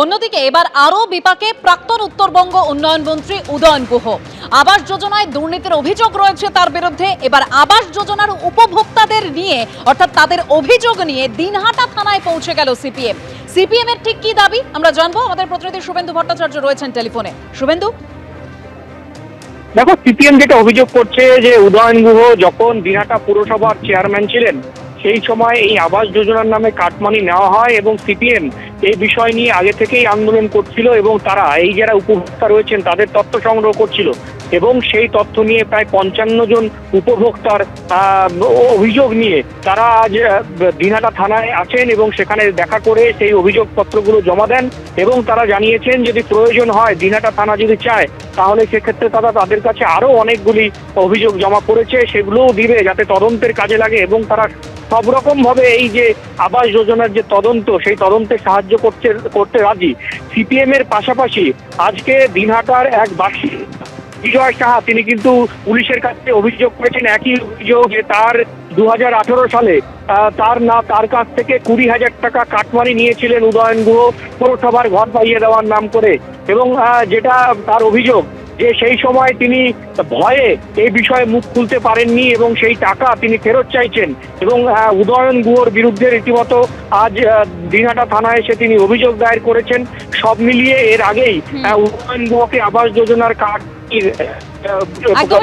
অন্যদিকে এবার আরও বিপাকে প্রাক্তন উত্তরবঙ্গ উন্নয়ন মন্ত্রী উদয়ন গুহ। আবাস যোজনায় দুর্নীতির অভিযোগ রয়েছে তার বিরুদ্ধে। এবার আবাস যোজনার উপভোক্তাদের নিয়ে অর্থাৎ তাদের অভিযোগ নিয়ে দিনহাটা থানায় পৌঁছে গেল সিপিএম। সিপিএম এর ঠিক কি দাবি আমরা জানবো। আমাদের প্রতিনিধি শুভেন্দু ভট্টাচার্য রয়েছেন টেলিফোনে। শুভেন্দু, দেখো, সিপিএম যেটা অভিযোগ করছে যে উদয়ন গুহ যখন দিনহাটা পুরসভার চেয়ারম্যান ছিলেন সেই সময় এই আবাস যোজনার নামে কাটমানি নেওয়া হয় এবং সিপিএম এই বিষয় নিয়ে আগে থেকেই আন্দোলন করছিল এবং তারা এই যারা উপভোক্তা রয়েছেন তাদের তথ্য সংগ্রহ করছিল এবং সেই তথ্য নিয়ে প্রায় 55 জন উপভোক্তার অভিযোগ নিয়ে তারা আজ দিনহাটা থানায় আছেন এবং সেখানে দেখা করে সেই অভিযোগপত্রগুলো জমা দেন এবং তারা জানিয়েছেন যদি প্রয়োজন হয় দিনহাটা থানা যদি চায় তাহলে সেক্ষেত্রে তারা তাদের কাছে আরো অনেকগুলি অভিযোগ জমা পড়েছে সেগুলোও দিবে যাতে তদন্তের কাজে লাগে এবং তারা সব রকম ভাবে এই যে আবাস যোজনার যে তদন্ত সেই তদন্তে সাহায্য করতে রাজি। সিপিএম এর পাশাপাশি আজকে দিনহাটার এক বাসিন্দা বিজয় সাহা তিনি কিন্তু পুলিশের কাছে অভিযোগ করেছেন একই অভিযোগ যে তার 2018 সালে তার কাছ থেকে 20,000 টাকা কাটমানি নিয়েছিলেন উদয়ন গুহ পৌরসভার ঘর পাইয়ে দেওয়ার নাম করে এবং যেটা তার অভিযোগ যে সেই সময় তিনি ভয়ে এই বিষয়ে মুখ খুলতে পারেননি এবং সেই টাকা তিনি ফেরত চাইছেন এবং উদয়ন গুহর বিরুদ্ধে রীতিমতো আজ দিনহাটা থানায় এসে তিনি অভিযোগ দায়ের করেছেন। সব মিলিয়ে এর আগেই উদয়ন গুহকে আবাস যোজনার কার্ড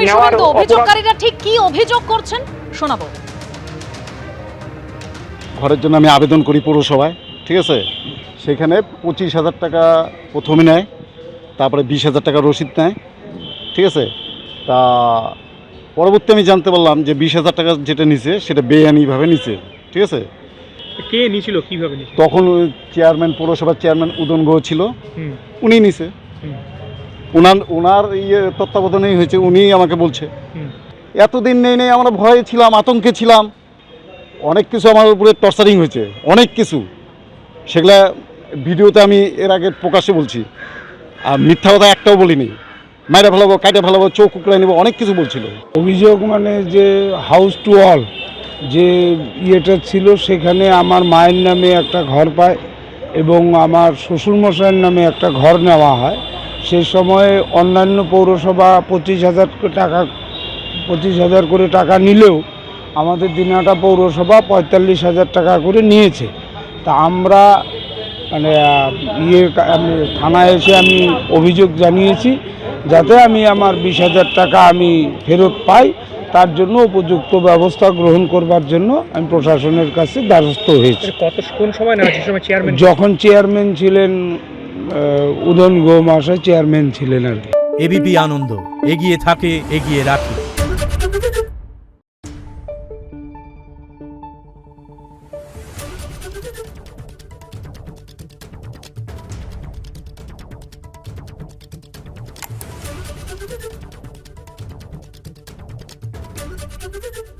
নেওয়ার অভিযোগকারীরা ঠিক কি অভিযোগ করছেন শোনাবো। ঘরের জন্য আমি আবেদন করি পৌরসভায়, ঠিক আছে, সেখানে 25,000 টাকা প্রথমে নেয়, তারপরে 20,000 টাকা রসিদ নেয়, ঠিক আছে। তা পরবর্তী আমি জানতে পারলাম যে 20,000 টাকা যেটা নিছে সেটা বেআইনিভাবে নিছে, ঠিক আছে। কে নিছিল, কিভাবে নিছিল? তখন চেয়ারম্যান, পৌরসভার চেয়ারম্যান উদয়ন গুহ ছিল, উনি নিছে, ওনার তত্ত্বাবধানেই হয়েছে, উনি আমাকে বলছে। এতদিন নেই আমরা ভয়ে ছিলাম, আতঙ্কে ছিলাম, অনেক কিছু আমার উপরে টর্চারিং হয়েছে, অনেক কিছু, সেগুলা ভিডিওতে আমি এর আগে প্রকাশ্যে বলছি, আর মিথ্যা কথা একটাও বলিনি। মাইরা ফেলাবো, কাটে ফেলাবো, চোখ উকড়াই নেবো, অনেক কিছু বলছিল। অভিযোগ মানে যে হাউস টু অল যে ইয়েটা ছিল সেখানে আমার মায়ের নামে একটা ঘর পায় এবং আমার শ্বশুরমশাইয়ের নামে একটা ঘর নেওয়া হয়। সেই সময় অন্যান্য পৌরসভা 25,000 করে টাকা নিলেও আমাদের দিনহাটা পৌরসভা 45,000 টাকা করে নিয়েছে। তা আমরা মানে আমি থানায় এসে আমি অভিযোগ জানিয়েছি যাতে আমি আমার 20,000 টাকা আমি ফেরত পাই, তার জন্য উপযুক্ত ব্যবস্থা গ্রহণ করবার জন্য আমি প্রশাসনের কাছে দ্বারস্থ হয়েছি। কোন সময় না সময় চেয়ারম্যান, যখন চেয়ারম্যান ছিলেন উদয়ন গুহ মহাশয় চেয়ারম্যান ছিলেন আর কি। এবিপি আনন্দ, এগিয়ে থাকে, এগিয়ে রাখে। Thank you.